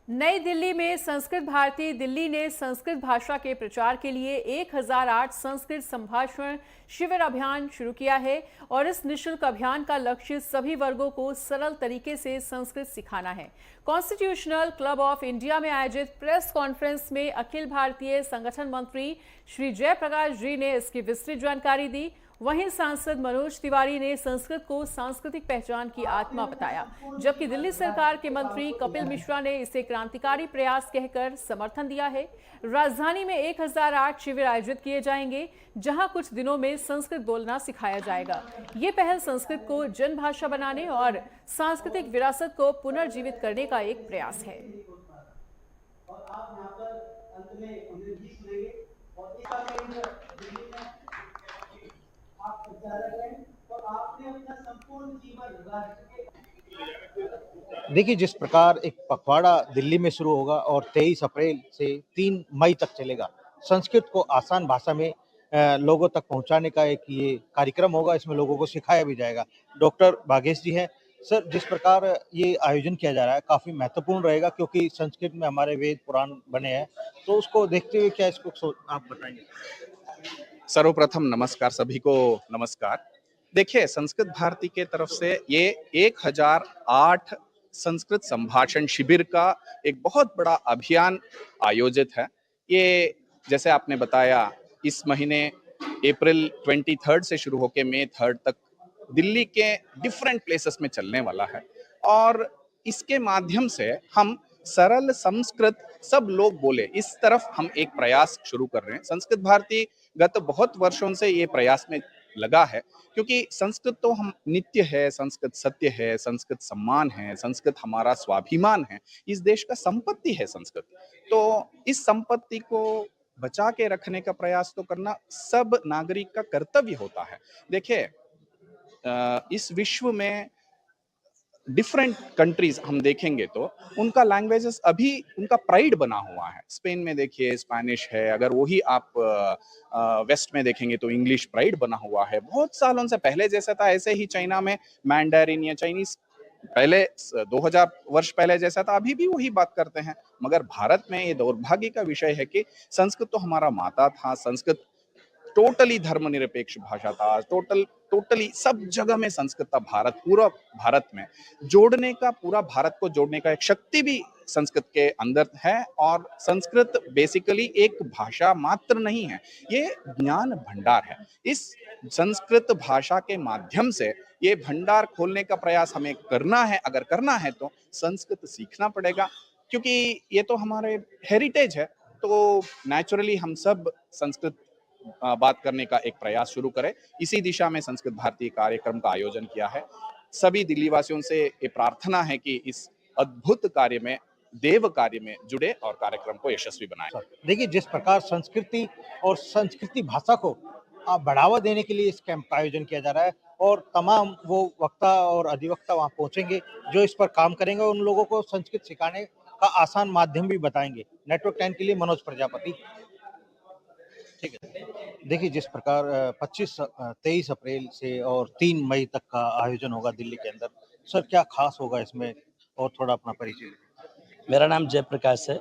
नई दिल्ली में संस्कृत भारती दिल्ली ने संस्कृत भाषा के प्रचार के लिए 1008 संस्कृत संभाषण शिविर अभियान शुरू किया है और इस निःशुल्क अभियान का लक्ष्य सभी वर्गों को सरल तरीके से संस्कृत सिखाना है। कॉन्स्टिट्यूशनल क्लब ऑफ इंडिया में आयोजित प्रेस कॉन्फ्रेंस में अखिल भारतीय संगठन मंत्री श्री जयप्रकाश जी ने इसकी विस्तृत जानकारी दी। वहीं सांसद मनोज तिवारी ने संस्कृत को सांस्कृतिक पहचान की आत्मा बताया, जबकि दिल्ली सरकार के मंत्री कपिल मिश्रा ने इसे क्रांतिकारी प्रयास कहकर समर्थन दिया है। राजधानी में 1008 शिविर आयोजित किए जाएंगे, जहां कुछ दिनों में संस्कृत बोलना सिखाया जाएगा। ये पहल संस्कृत को जनभाषा बनाने और सांस्कृतिक विरासत को पुनर्जीवित करने का एक प्रयास है। और आप यहां पर अंत में उन्हें भी सुनेंगे और देखिए, जिस प्रकार एक पखवाड़ा दिल्ली में शुरू होगा और 23 अप्रैल से 3 मई तक चलेगा, संस्कृत को आसान भाषा में लोगों तक पहुंचाने का एक ये कार्यक्रम होगा। इसमें लोगों को सिखाया भी जाएगा। डॉक्टर भागेश जी हैं। सर, जिस प्रकार ये आयोजन किया जा रहा है काफ़ी महत्वपूर्ण रहेगा, क्योंकि संस्कृत में हमारे वेद पुराण बने हैं, तो उसको देखते हुए क्या इसको आप बताएंगे? सर्वप्रथम नमस्कार, सभी को नमस्कार। देखिए, संस्कृत भारती के तरफ से ये 1008 संस्कृत संभाषण शिविर का एक बहुत बड़ा अभियान आयोजित है। ये जैसे आपने बताया, इस महीने अप्रैल 23 से शुरू होकर मई 3 तक दिल्ली के डिफरेंट प्लेसेस में चलने वाला है और इसके माध्यम से हम सरल संस्कृत सब लोग बोले, इस तरफ हम एक प्रयास शुरू कर रहे हैं। संस्कृत भारती गत बहुत वर्षों से ये प्रयास में लगा है, क्योंकि संस्कृत तो हम नित्य है, संस्कृत सत्य है, संस्कृत सम्मान है, संस्कृत हमारा स्वाभिमान है, इस देश का संपत्ति है संस्कृत। तो इस संपत्ति को बचा के रखने का प्रयास तो करना सब नागरिक का कर्तव्य होता है। देखिए, इस विश्व में डिफरेंट कंट्रीज हम देखेंगे तो उनका लैंग्वेजेस अभी उनका प्राइड बना हुआ है। स्पेन में देखिए स्पेनिश है, अगर वही आप वेस्ट में देखेंगे तो इंग्लिश प्राइड बना हुआ है। बहुत सालों से पहले जैसा था ऐसे ही चाइना में मैंडरिन या चाइनीज पहले 2000 वर्ष पहले जैसा था, अभी भी वही बात करते हैं। मगर भारत में ये दुर्भाग्य का विषय है कि संस्कृत तो हमारा माता था, संस्कृत टोटली धर्मनिरपेक्ष भाषा था, टोटली सब जगह में संस्कृत था। पूरा भारत में जोड़ने का, पूरा भारत को जोड़ने का एक शक्ति भी संस्कृत के अंदर है। और संस्कृत बेसिकली एक भाषा मात्र नहीं है, ये ज्ञान भंडार है। इस संस्कृत भाषा के माध्यम से ये भंडार खोलने का प्रयास हमें करना है। अगर करना है तो संस्कृत सीखना पड़ेगा, क्योंकि ये तो हमारे हेरिटेज है। तो नेचुरली हम सब संस्कृत बात करने का एक प्रयास शुरू करें। इसी दिशा में संस्कृत भारती कार्यक्रम का आयोजन किया है। सभी दिल्ली वासियों से ये प्रार्थना है कि इस अद्भुत कार्य में, देव कार्य में जुड़े और कार्यक्रम को यशस्वी बनाएं। देखिए, जिस प्रकार संस्कृति और संस्कृति भाषा को बढ़ावा देने के लिए इस कैंप का आयोजन किया जा रहा है और तमाम वो वक्ता और अधिवक्ता वहां पहुंचेंगे जो इस पर काम करेंगे, उन लोगों को संस्कृत सिखाने का आसान माध्यम भी बताएंगे। नेटवर्क 10 के लिए मनोज प्रजापति। ठीक है। देखिए, जिस प्रकार 23 अप्रैल से और 3 मई तक का आयोजन होगा दिल्ली के अंदर, सर क्या खास होगा इसमें, और थोड़ा अपना परिचय? मेरा नाम जयप्रकाश है।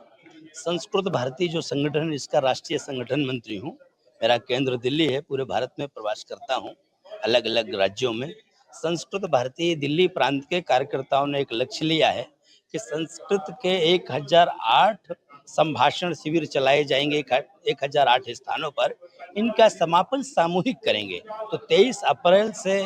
संस्कृत भारती जो संगठन है, इसका राष्ट्रीय संगठन मंत्री हूँ। मेरा केंद्र दिल्ली है, पूरे भारत में प्रवास करता हूँ, अलग अलग राज्यों में। संस्कृत भारती दिल्ली प्रांत के कार्यकर्ताओं ने एक लक्ष्य लिया है कि संस्कृत के 1008 संभाषण शिविर चलाए जाएंगे 1008 स्थानों पर। इनका समापन सामूहिक करेंगे। तो 23 अप्रैल से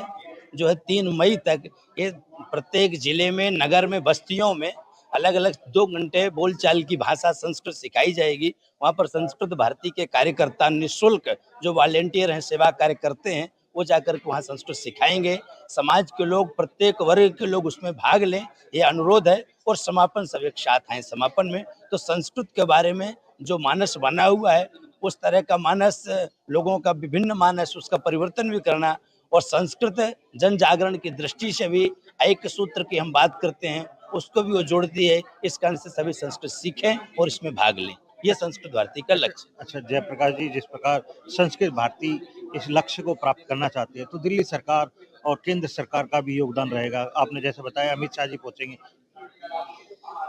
जो है 3 मई तक ये प्रत्येक जिले में, नगर में, बस्तियों में अलग अलग 2 घंटे बोलचाल की भाषा संस्कृत सिखाई जाएगी। वहाँ पर संस्कृत भारती के कार्यकर्ता निःशुल्क जो वॉलेंटियर हैं, सेवा कार्य करते हैं, वो जाकर के वहाँ संस्कृत सिखाएंगे। समाज के लोग, प्रत्येक वर्ग के लोग उसमें भाग लें, ये अनुरोध है। और समापन सब एक साथ आए समापन में। तो संस्कृत के बारे में जो मानस बना हुआ है, उस तरह का मानस, लोगों का विभिन्न मानस, उसका परिवर्तन भी करना। और संस्कृत जन जागरण की दृष्टि से भी एक सूत्र की हम बात करते हैं, उसको भी वो जोड़ती है। इस कारण से सभी संस्कृत सीखें और इसमें भाग लें, ये संस्कृत भारती का लक्ष्य। अच्छा जयप्रकाश जी, जिस प्रकार संस्कृत भारती इस लक्ष्य को प्राप्त करना चाहती है, तो दिल्ली सरकार और केंद्र सरकार का भी योगदान रहेगा। आपने जैसे बताया अमित शाह जी पहुंचेंगे।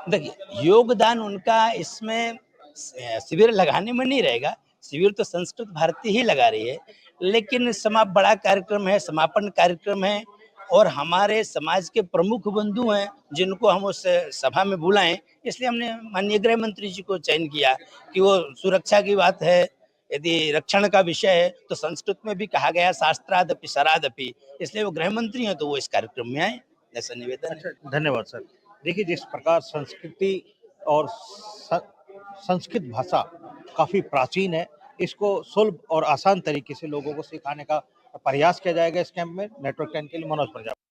देखिए, योगदान उनका इसमें शिविर लगाने में नहीं रहेगा। शिविर तो संस्कृत भारती ही लगा रही है, लेकिन बड़ा कार्यक्रम है, समापन कार्यक्रम है और हमारे समाज के प्रमुख बंधु हैं जिनको हम उस सभा में बुलाएं, इसलिए हमने माननीय गृह मंत्री जी को चयन किया कि वो सुरक्षा की बात है, यदि रक्षण का विषय है तो संस्कृत में भी कहा गया शास्त्रादपि शरादपि, इसलिए वो गृह मंत्री हैं तो वो इस कार्यक्रम में आए, ऐसा निवेदन है। अच्छा, धन्यवाद सर। देखिए, जिस प्रकार संस्कृति और संस्कृत भाषा काफी प्राचीन है, इसको सुलभ और आसान तरीके से लोगों को सिखाने का प्रयास किया जाएगा इस कैंप में। नेटवर्क 10 के लिए मनोज प्रजापति।